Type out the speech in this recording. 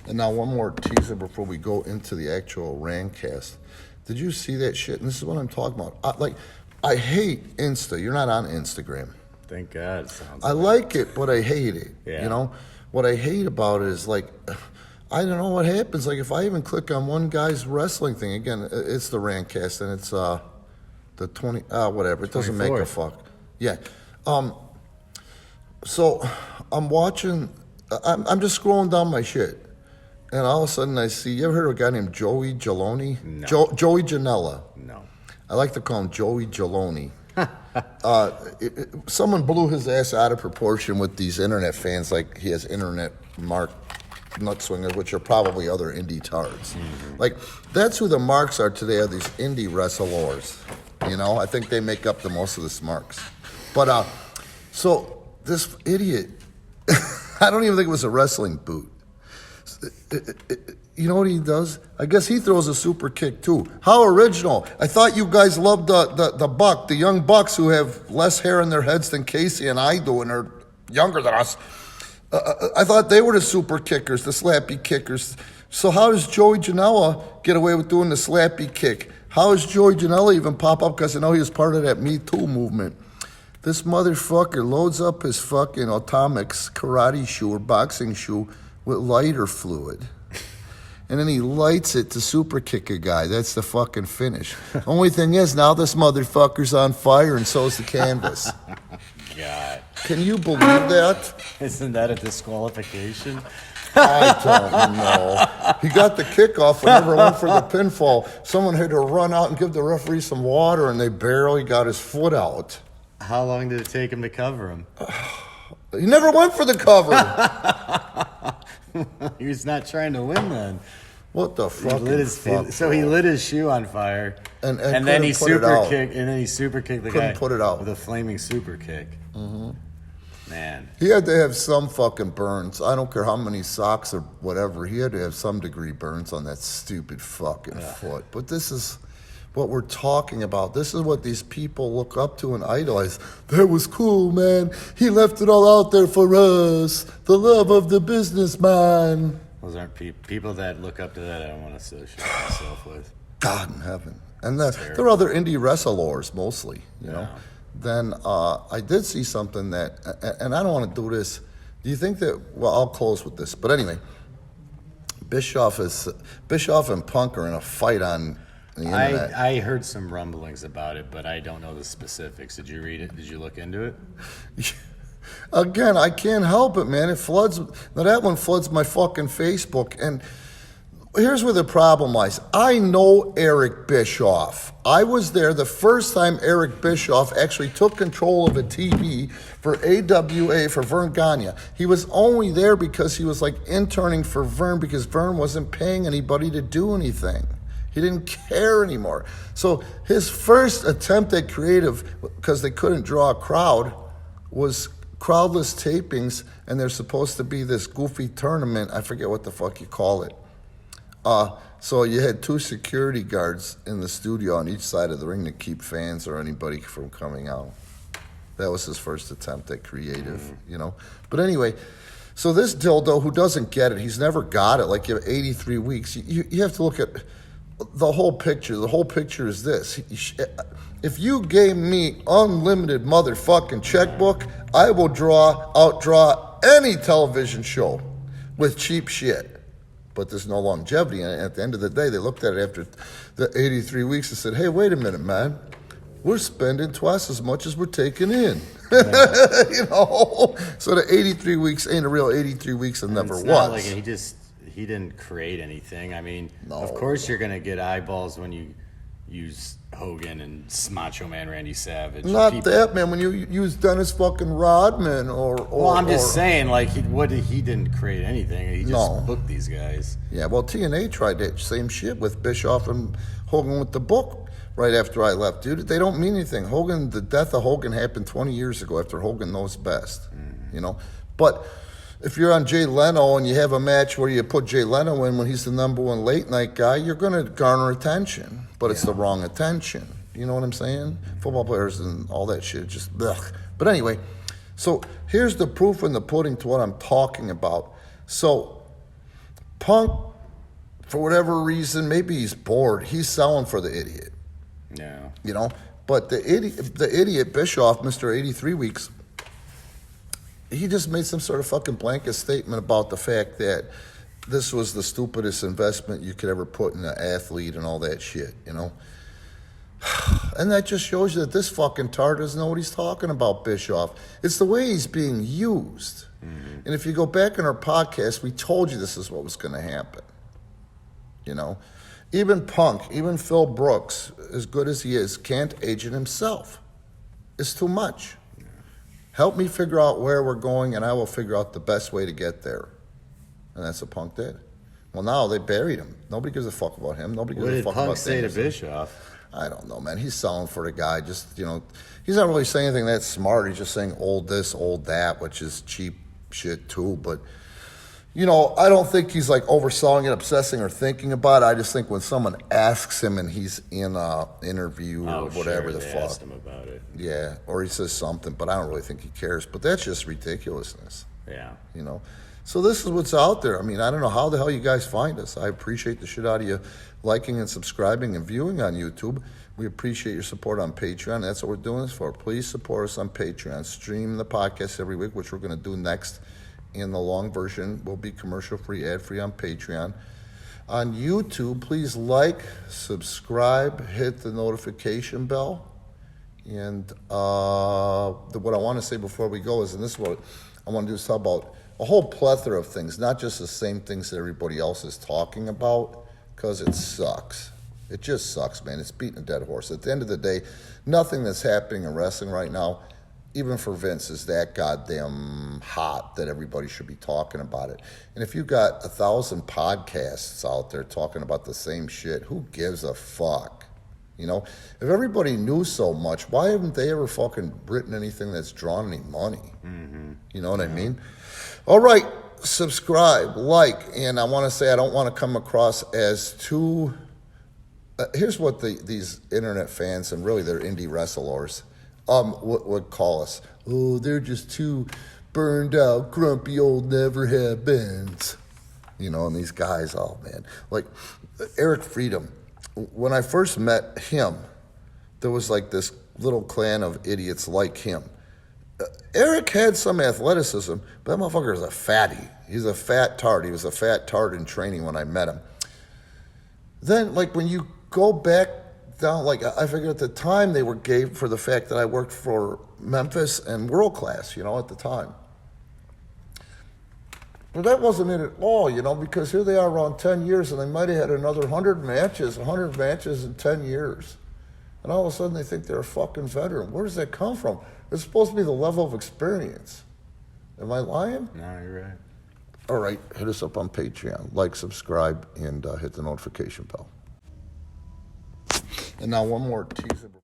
And now one more teaser before we go into the actual Randcast. Did you see that shit? And this is what I'm talking about. I hate Insta. You're not on Instagram. Thank God. I like it, but I hate it. Yeah. You know? What I hate about it is, like, I don't know what happens. Like, if I even click on one guy's wrestling thing, again, it's the Randcast, and it's the 20, whatever. It doesn't 24th. make a fuck. Yeah. So I'm watching, I'm just scrolling down my shit. And all of a sudden I see, you ever heard of a guy named Joey Jaloni? No. Joey Jeanela. No. I like to call him Joey Jaloni. Someone blew his ass out of proportion with these internet fans, like he has internet mark nut swingers, which are probably other indie tards. Mm-hmm. Like, that's who the marks are today, are these indie wrestlers. You know, I think they make up the most of the marks. But, so this idiot, I don't even think it was a wrestling boot. You know what he does? I guess he throws a super kick too. How original. I thought you guys loved the young bucks who have less hair in their heads than Casey and I do and are younger than us. I thought they were the super kickers, the slappy kickers. So how does Joey Janela get away with doing the slappy kick? How does Joey Janela even pop up? Because I know he was part of that Me Too movement. This motherfucker loads up his fucking Atomics karate shoe or boxing shoe with lighter fluid. And then he lights it to super kick a guy. That's the fucking finish. Only thing is, now this motherfucker's on fire and so's the canvas. God. Can you believe that? Isn't that a disqualification? I don't know. He got the kickoff but never went for the pinfall. Someone had to run out and give the referee some water, and they barely got his foot out. How long did it take him to cover him? He never went for the cover. He was not trying to win then. What the fuck? He lit his shoe on fire, and then he super kicked the guy. Couldn't put it out with a flaming super kick. Mm-hmm. Man, he had to have some fucking burns. I don't care how many socks or whatever. He had to have some degree burns on that stupid fucking foot. But this is what we're talking about. This is what these people look up to and idolize. That was cool, man. He left it all out there for us. The love of the businessman. Those aren't people that look up to that. I don't want to associate myself with. God in heaven. And they're other indie wrestlers mostly, you know. Then I did see something that, and I don't want to do this. Do you think that? Well, I'll close with this. But anyway, Bischoff and Punk are in a fight on the internet. I heard some rumblings about it, but I don't know the specifics. Did you read it? Did you look into it? Again, I can't help it, man. It floods. Now that one floods my fucking Facebook. And here's where the problem lies. I know Eric Bischoff. I was there the first time Eric Bischoff actually took control of a TV for AWA for Vern Gagne. He was only there because he was like interning for Vern because Vern wasn't paying anybody to do anything. He didn't care anymore. So his first attempt at creative, because they couldn't draw a crowd, was crowdless tapings, and there's supposed to be this goofy tournament. I forget what the fuck you call it. So you had 2 security guards in the studio on each side of the ring to keep fans or anybody from coming out. That was his first attempt at creative, you know. But anyway, so this dildo who doesn't get it, he's never got it. Like, you have 83 weeks. You have to look at the whole picture. The whole picture is this. If you gave me unlimited motherfucking checkbook, I will outdraw any television show with cheap shit. But there's no longevity. And at the end of the day, they looked at it after the 83 weeks and said, hey, wait a minute, man. We're spending twice as much as we're taking in. Yeah. You know? So the 83 weeks ain't a real 83 weeks and never was. Not like he didn't create anything. I mean, of course you're going to get eyeballs when you use Hogan and Macho Man Randy Savage. Not that, man. When you use Dennis fucking Rodman or well, I'm just saying, like, he didn't create anything. He just booked these guys. Yeah, well, TNA tried that same shit with Bischoff and Hogan with the book right after I left, dude. They don't mean anything. The death of Hogan happened 20 years ago after Hogan knows best, you know. But if you're on Jay Leno and you have a match where you put Jay Leno in when he's the number 1 late night guy, you're going to garner attention. But it's the wrong attention. You know what I'm saying? Football players and all that shit, just ugh. But anyway, so here's the proof in the pudding to what I'm talking about. So Punk, for whatever reason, maybe he's bored. He's selling for the idiot. Yeah. You know? But the idiot Bischoff, Mr. 83 Weeks, he just made some sort of fucking blanket statement about the fact that this was the stupidest investment you could ever put in an athlete and all that shit, you know? And that just shows you that this fucking tart doesn't know what he's talking about, Bischoff. It's the way he's being used. Mm-hmm. And if you go back in our podcast, we told you this is what was going to happen. You know? Even Punk, even Phil Brooks, as good as he is, can't agent himself. It's too much. Yeah. Help me figure out where we're going, and I will figure out the best way to get there. And that's what Punk did. Well, now they buried him. Nobody gives a fuck about him. Nobody gives a fuck about What did Punk say to Bischoff? I don't know, man. He's selling for the guy. Just, you know, he's not really saying anything that smart. He's just saying old this, old that, which is cheap shit too. But, you know, I don't think he's like overselling it, obsessing, or thinking about it. I just think when someone asks him and he's in an interview or whatever the fuck. Asked him about it. Yeah, or he says something, but I don't really think he cares. But that's just ridiculousness. Yeah. You know? So this is what's out there. I mean, I don't know how the hell you guys find us. I appreciate the shit out of you liking and subscribing and viewing on YouTube. We appreciate your support on Patreon. That's what we're doing this for. Please support us on Patreon. Stream the podcast every week, which we're going to do next. In the long version will be commercial-free, ad-free on Patreon. On YouTube, please like, subscribe, hit the notification bell. And what I want to say before we go is, and this is what I want to do, is talk about a whole plethora of things, not just the same things that everybody else is talking about, because it sucks. It just sucks, man. It's beating a dead horse. At the end of the day, nothing that's happening in wrestling right now, even for Vince, is that goddamn hot that everybody should be talking about it. And if you've got 1,000 podcasts out there talking about the same shit, who gives a fuck? You know, if everybody knew so much, why haven't they ever fucking written anything that's drawn any money? Mm-hmm. You know what I mean? All right, subscribe, like, and I want to say I don't want to come across as too... here's what these internet fans, and really they're indie wrestlers, would call us. Oh, they're just too burned out, grumpy old never-have-beens. You know, and these guys, oh, man. Like, Eric Freedom, when I first met him, there was like this little clan of idiots like him. Eric had some athleticism, but that motherfucker is a fatty. He's a fat tart. He was a fat tart in training when I met him. Then, like, when you go back down, like, I figured at the time they were gay for the fact that I worked for Memphis and World Class, you know, at the time. But that wasn't it at all, you know, because here they are around 10 years and they might have had another 100 matches in 10 years. And all of a sudden they think they're a fucking veteran. Where does that come from? It's supposed to be the level of experience. Am I lying? No, you're right. All right, hit us up on Patreon. Like, subscribe, and hit the notification bell. And now one more teaser.